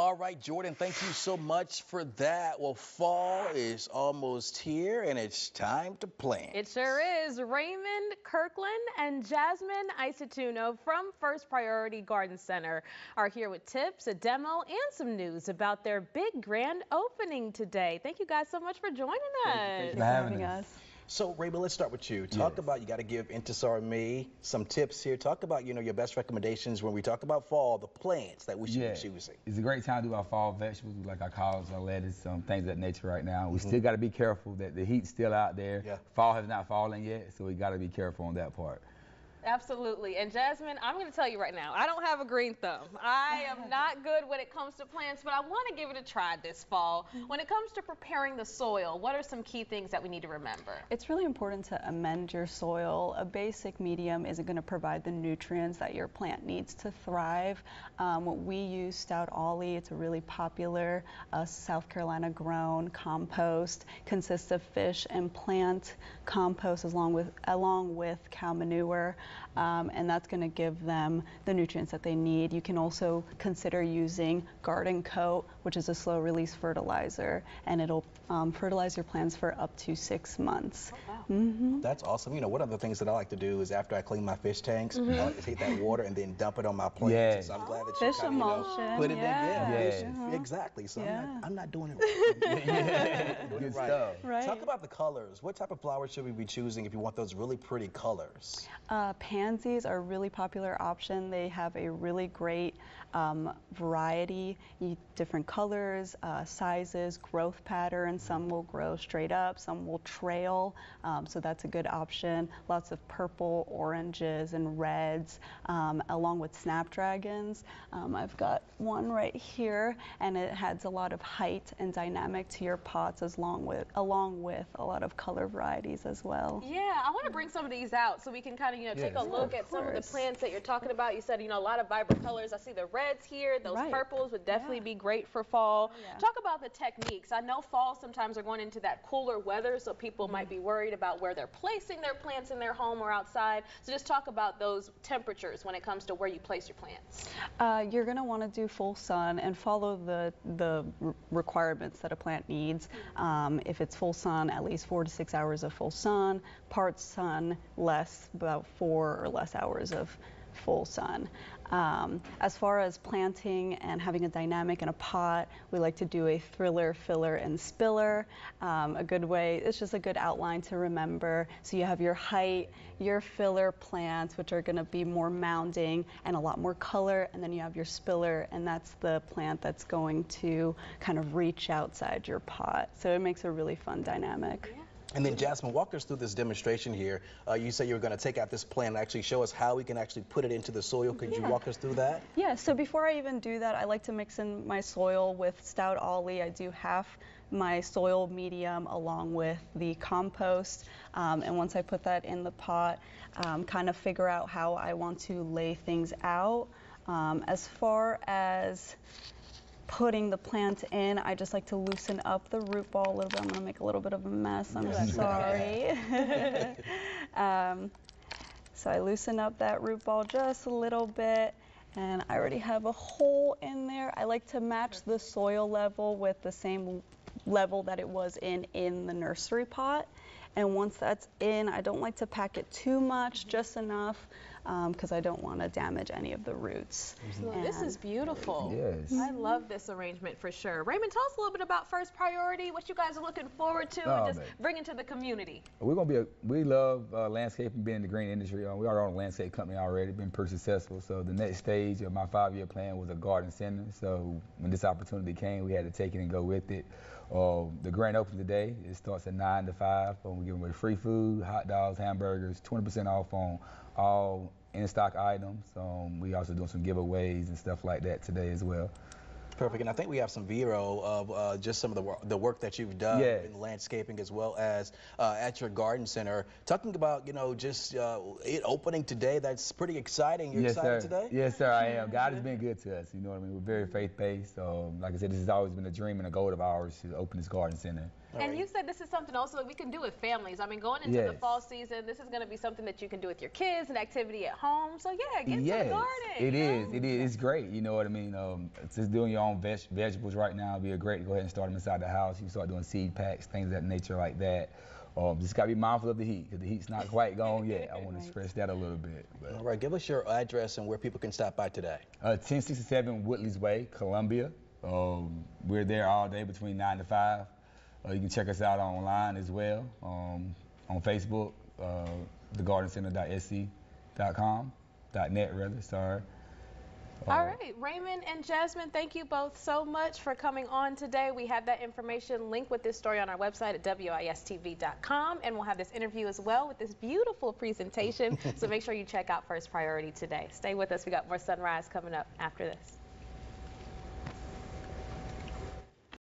All right, Jordan, thank you so much for that. Well, fall is almost here and it's time to plant. It sure is. Raymond Kirkland and Jasmine Isatuno from First Priority Garden Center are here with tips, a demo, and some news about their big grand opening today. Thank you guys so much for joining us. Thank you for having us. So, Raymond, let's start with you. Talk about, you got to give Intisar and me some tips here. Talk about, your best recommendations when we talk about fall, the plants that we should be choosing. It's a great time to do our fall vegetables, like our collards, our lettuce, some things of that nature right now. We still got to be careful that the heat's still out there. Yeah. Fall has not fallen yet, so we got to be careful on that part. Absolutely. And Jasmine, I'm going to tell you right now, I don't have a green thumb. I am not good when it comes to plants, but I want to give it a try this fall. When it comes to preparing the soil, what are some key things that we need to remember? It's really important to amend your soil. A basic medium isn't going to provide the nutrients that your plant needs to thrive. We use Stout Ollie. It's a really popular South Carolina grown compost. Consists of fish and plant compost along with cow manure. And that's going to give them the nutrients that they need. You can also consider using Garden Coat, which is a slow release fertilizer, and it'll fertilize your plants for up to 6 months. Oh, wow. That's awesome. One of the things that I like to do is after I clean my fish tanks, I like to take that water and then dump it on my plants. Yeah. So I'm glad that Fish you emulsion. put it in. Yes. Exactly. So Yeah. I'm not doing it right. Good Right. stuff. Right. Talk about the colors. What type of flowers should we be choosing if you want those really pretty colors? Pansies are a really popular option. They have a really great variety, different colors, sizes, growth patterns. Some will grow straight up, some will trail, so that's a good option. Lots of purple, oranges, and reds, along with snapdragons. I've got one right here, and it adds a lot of height and dynamic to your pots, along with a lot of color varieties as well. Yeah, I want to bring some of these out so we can kind of, take a look at some of the plants that you're talking about. You said, a lot of vibrant colors. I see the reds here. Those purples would definitely be great for fall. Talk about the techniques. I know fall sometimes are going into that cooler weather, so people might be worried about where they're placing their plants in their home or outside. So just talk about those temperatures when it comes to where you place your plants. You're going to want to do full sun and follow the requirements that a plant needs. If it's full sun, at least 4 to 6 hours of full sun. Part sun, about 4 or less hours of full sun. As far as planting and having a dynamic in a pot, we like to do a thriller, filler, and spiller. A good way, it's just a good outline to remember. So you have your height, your filler plants, which are going to be more mounding and a lot more color, and then you have your spiller, and that's the plant that's going to kind of reach outside your pot. So it makes a really fun dynamic. Yeah. And then Jasmine, walk us through this demonstration here. You said you were going to take out this plant and actually show us how we can actually put it into the soil. Could you walk us through that? Yeah, so before I even do that, I like to mix in my soil with Stout Ollie. I do half my soil medium along with the compost. And once I put that in the pot, kind of figure out how I want to lay things out. As far as putting the plant in, I just like to loosen up the root ball a little bit. I'm going to make a little bit of a mess. I'm sorry. So I loosen up that root ball just a little bit, and I already have a hole in there. I like to match the soil level with the same level that it was in the nursery pot. And once that's in, I don't like to pack it too much, just enough, because I don't want to damage any of the roots. Well, this is beautiful. Yes. I love this arrangement for sure. Raymond, tell us a little bit about First Priority, what you guys are looking forward to, and just bringing to the community. We love landscaping, being in the green industry. We are on a landscape company already, been pretty successful. So the next stage of my 5-year plan was a garden center. So when this opportunity came, we had to take it and go with it. The grand opening today, it starts at 9 to 5. We're giving away free food, hot dogs, hamburgers, 20% off on all in-stock items. We also doing some giveaways and stuff like that today as well. Perfect. And I think we have some video of just some of the work that you've done in landscaping as well as at your garden center. Talking about, just it opening today, that's pretty exciting. You're excited today? Yes, sir, I am. God has been good to us. You know what I mean? We're very faith-based. Like I said, this has always been a dream and a goal of ours to open this garden center. And you said this is something also that we can do with families. I mean, going into the fall season, this is going to be something that you can do with your kids, an activity at home. So yeah, get to the garden. It is. It's great. You know what I mean? Just doing your own vegetables right now would be great to go ahead and start them inside the house. You start doing seed packs, things of that nature like that. Just got to be mindful of the heat, because the heat's not quite gone yet. I want to stress that a little bit. But. All right, give us your address and where people can stop by today. 1067 Woodleys Way, Columbia. We're there all day between 9 to 5. You can check us out online as well, on Facebook, thegardencenter.sc.com.net rather, sorry. All right, Raymond and Jasmine, thank you both so much for coming on today. We have that information linked with this story on our website at WISTV.com, and we'll have this interview as well with this beautiful presentation. So make sure you check out First Priority today. Stay with us. We got more Sunrise coming up after this.